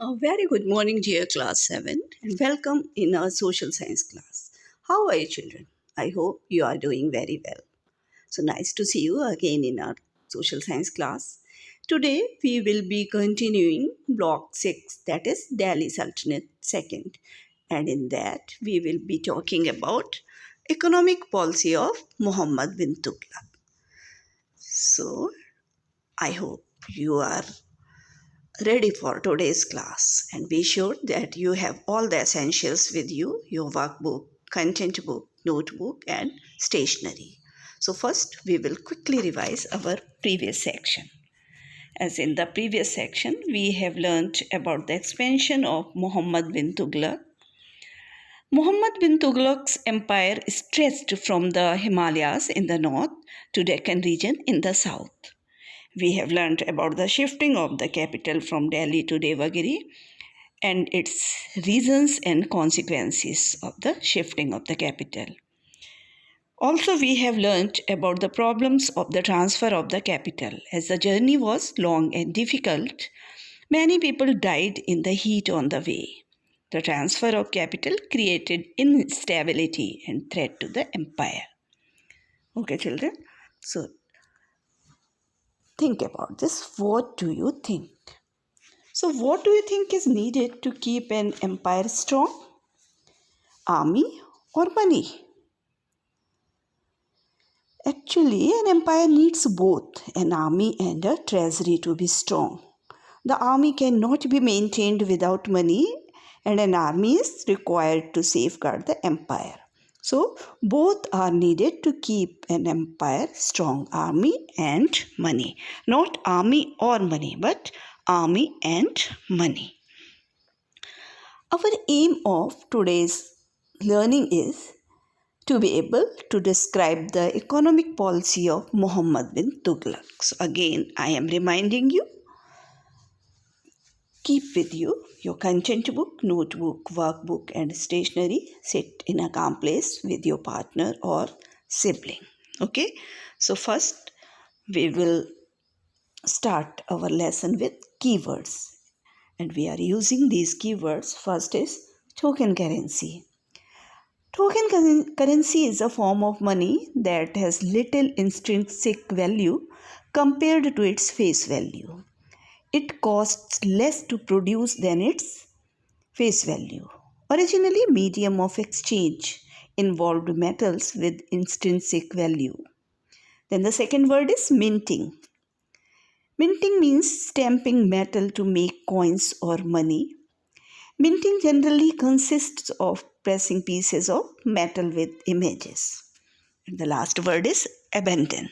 A very good morning, dear class 7, and welcome in our social science class. How are you, children? I hope you are doing very well. So nice to see you again in our social science class. Today we will be continuing block 6, that is Delhi Sultanate second, and in that we will be talking about economic policy of Mohammad-bin-Tughluq. So I hope you are ready for today's class and be sure that you have all the essentials with you, your workbook, content book, notebook and stationery. So first we will quickly revise our previous section. As in the previous section we have learnt about the expansion of Muhammad bin Tughlaq. Muhammad bin Tughlaq's empire stretched from the Himalayas in the north to Deccan region in the south. We have learnt about the shifting of the capital from Delhi to Devagiri and its reasons and consequences of the shifting of the capital. Also, we have learnt about the problems of the transfer of the capital. As the journey was long and difficult, many people died in the heat on the way. The transfer of capital created instability and threat to the empire. Okay, children. So, think about this. What do you think? So, what do you think is needed to keep an empire strong? Army or money? Actually, an empire needs both an army and a treasury to be strong. The army cannot be maintained without money, and an army is required to safeguard the empire. So, both are needed to keep an empire strong, army and money. Not army or money, but army and money. Our aim of today's learning is to be able to describe the economic policy of Muhammad bin Tughlaq. So again, I am reminding you, keep with you your content book, notebook, workbook and stationery. Sit in a calm place with your partner or sibling. Okay, so first we will start our lesson with keywords. And we are using these keywords. First is token currency. Token currency is a form of money that has little intrinsic value compared to its face value. It costs less to produce than its face value. Originally, medium of exchange involved metals with intrinsic value. Then the second word is minting. Minting means stamping metal to make coins or money. Minting generally consists of pressing pieces of metal with images. And the last word is abandon.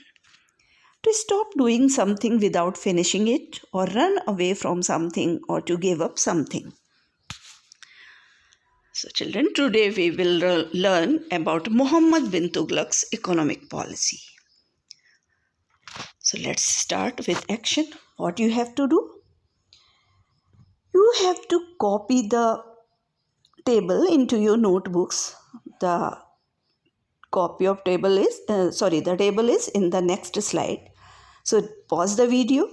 To stop doing something without finishing it, or run away from something, or to give up something. So children, today we will learn about Muhammad bin Tughlaq's economic policy. So let's start with action. What you have to do? You have to copy the table into your notebooks. The the table is in the next slide. So pause the video,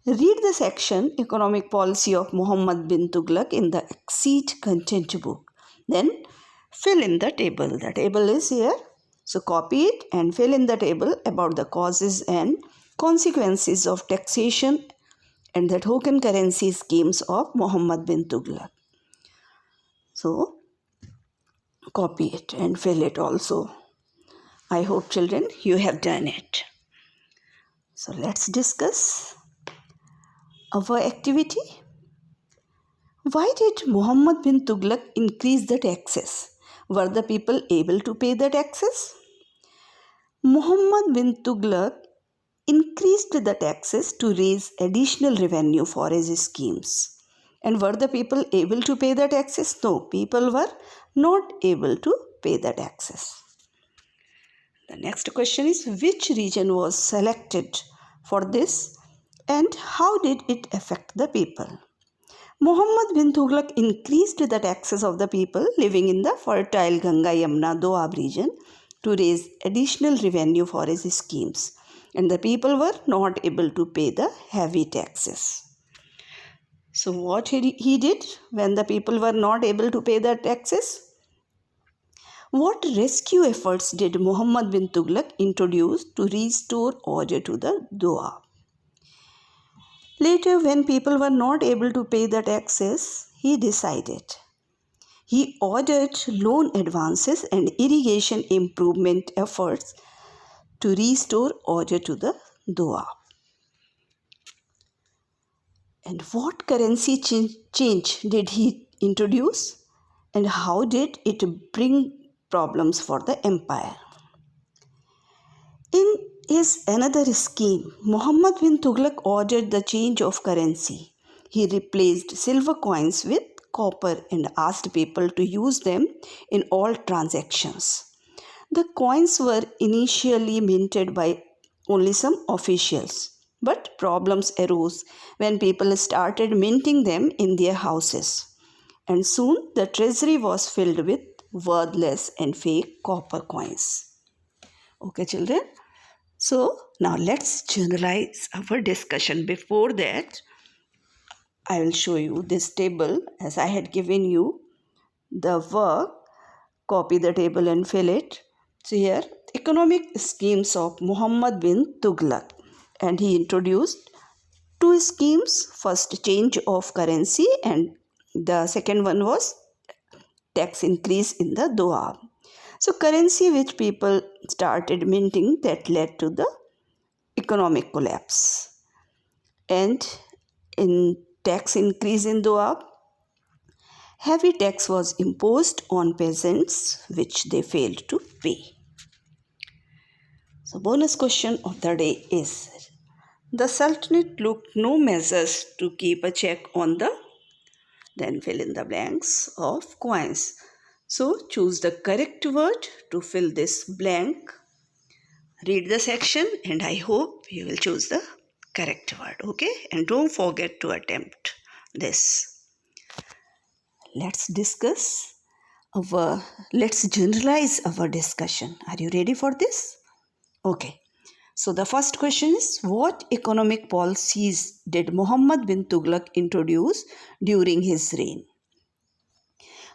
read the section Economic Policy of Muhammad bin Tughlaq in the Exceed content book. Then fill in the table. The table is here. So copy it and fill in the table about the causes and consequences of taxation and the token currency schemes of Muhammad bin Tughlaq. So copy it and fill it also. I hope children you have done it. So let's discuss our activity. Why did Muhammad bin Tughlaq increase the taxes? Were the people able to pay the taxes? Muhammad bin Tughlaq increased the taxes to raise additional revenue for his schemes. And were the people able to pay the taxes? No, people were not able to pay the taxes. The next question is, which region was selected for this and how did it affect the people? Muhammad bin Tughlaq increased the taxes of the people living in the fertile Ganga Yamuna Doab region to raise additional revenue for his schemes, and the people were not able to pay the heavy taxes. So what he did when the people were not able to pay their taxes? What rescue efforts did Muhammad bin Tughlaq introduce to restore order to the Doab? Later, when people were not able to pay the taxes, he decided. He ordered loan advances and irrigation improvement efforts to restore order to the Doab. And what currency change did he introduce? And how did it bring problems for the empire? In his another scheme, Muhammad bin Tughlaq ordered the change of currency. He replaced silver coins with copper and asked people to use them in all transactions. The coins were initially minted by only some officials, but problems arose when people started minting them in their houses. And soon the treasury was filled with worthless and fake copper coins. Okay, children? So now let's generalize our discussion. Before that, I will show you this table as I had given you the work. Copy the table and fill it. So here, economic schemes of Muhammad bin Tughlaq, and he introduced two schemes. First, change of currency, and the second one was tax increase in the Doab. So currency which people started minting that led to the economic collapse. And in tax increase in Doab, heavy tax was imposed on peasants which they failed to pay. So bonus question of the day is, the Sultanate took no measures to keep a check on the, then fill in the blanks of coins. So choose the correct word to fill this blank. Read the section and I hope you will choose the correct word. Okay, and don't forget to attempt this. Let's generalize our discussion. Are you ready for this? Okay. So the first question is, what economic policies did Muhammad bin Tughlaq introduce during his reign?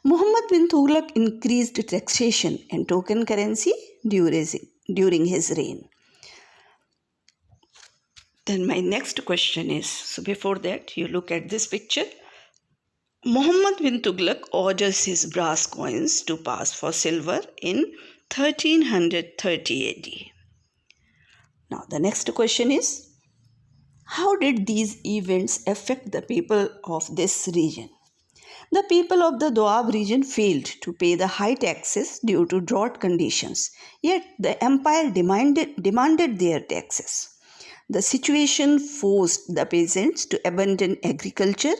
Muhammad bin Tughlaq increased taxation and token currency during his reign. Then my next question is, so before that you look at this picture. Muhammad bin Tughlaq orders his brass coins to pass for silver in 1330 AD. Now the next question is, how did these events affect the people of this region? The people of the Doab region failed to pay the high taxes due to drought conditions, yet the empire demanded their taxes. The situation forced the peasants to abandon agriculture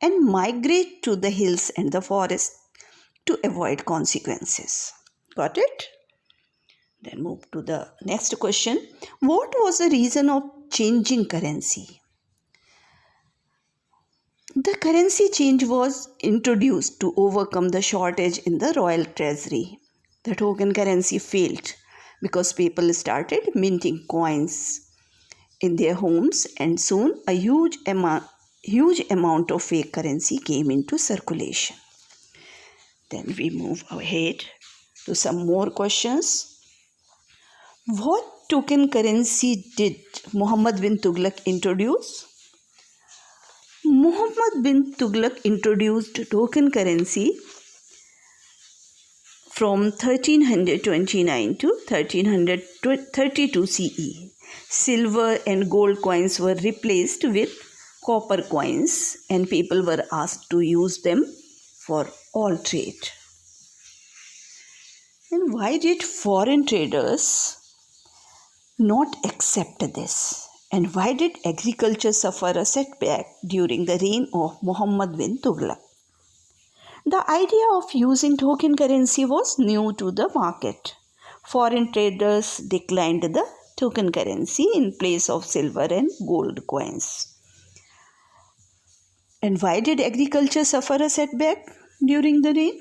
and migrate to the hills and the forest to avoid consequences. Got it? Then move to the next question. What was the reason of changing currency? The currency change was introduced to overcome the shortage in the royal treasury. The token currency failed because people started minting coins in their homes, and soon a huge amount of fake currency came into circulation. Then we move ahead to some more questions. What token currency did Muhammad bin Tughlaq introduce? Muhammad bin Tughlaq introduced token currency from 1329 to 1332 CE. Silver and gold coins were replaced with copper coins, and people were asked to use them for all trade. And why did foreign traders not accept this? And why did agriculture suffer a setback during the reign of Muhammad bin Tughlaq? The idea of using token currency was new to the market. Foreign traders declined the token currency in place of silver and gold coins. And why did agriculture suffer a setback during the reign?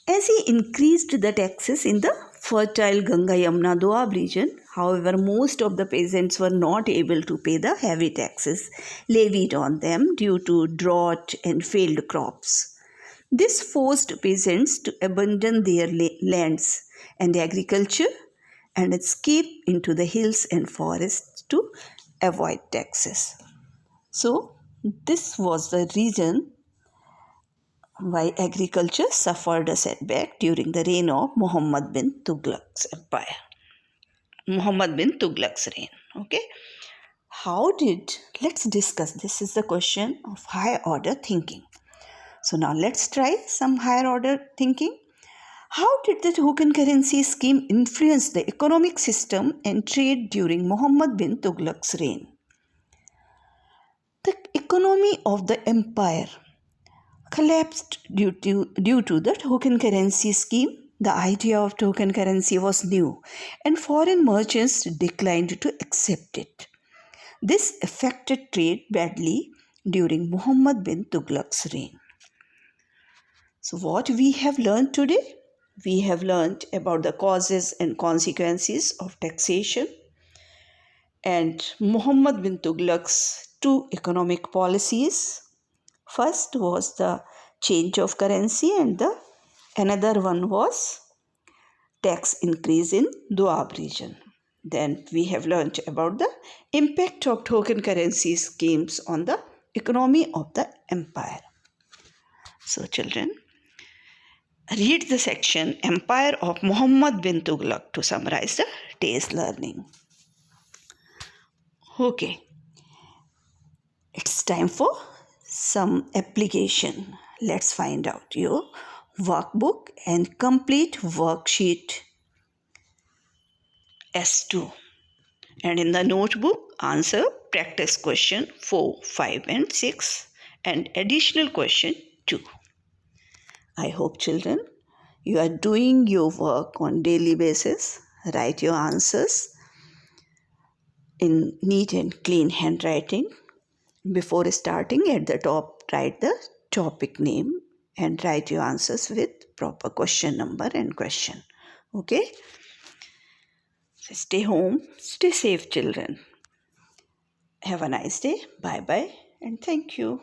As he increased the taxes in the fertile Ganga Yamuna Doab region, However, most of the peasants were not able to pay the heavy taxes levied on them due to drought and failed crops. This forced peasants to abandon their lands and agriculture and escape into the hills and forests to avoid taxes. So, this was the reason why agriculture suffered a setback during the reign of Mohammed-bin-Tughluq's empire. Mohammed-bin-Tughluq's reign. Okay. Let's discuss. This is the question of higher order thinking. So now let's try some higher order thinking. How did the token currency scheme influence the economic system and trade during Muhammad bin Tughluq's reign? The economy of the empire collapsed due to the token currency scheme. The idea of token currency was new and foreign merchants declined to accept it. This affected trade badly during Muhammad bin Tughluq's reign. So what we have learned today? We have learned about the causes and consequences of taxation and Muhammad bin Tughluq's two economic policies. First was the change of currency and the another one was tax increase in Doab region. Then we have learned about the impact of token currency schemes on the economy of the empire. So children, read the section Empire of Muhammad bin Tughluq to summarize the day's learning. Okay, it's time for some application. Let's find out your workbook and complete worksheet S2. And in the notebook, answer practice question 4, 5 and 6 and additional question 2. I hope children, you are doing your work on daily basis. Write your answers in neat and clean handwriting. Before starting, at the top, write the topic name and write your answers with proper question number and question. Okay? Stay home, stay safe children. Have a nice day. Bye bye and thank you.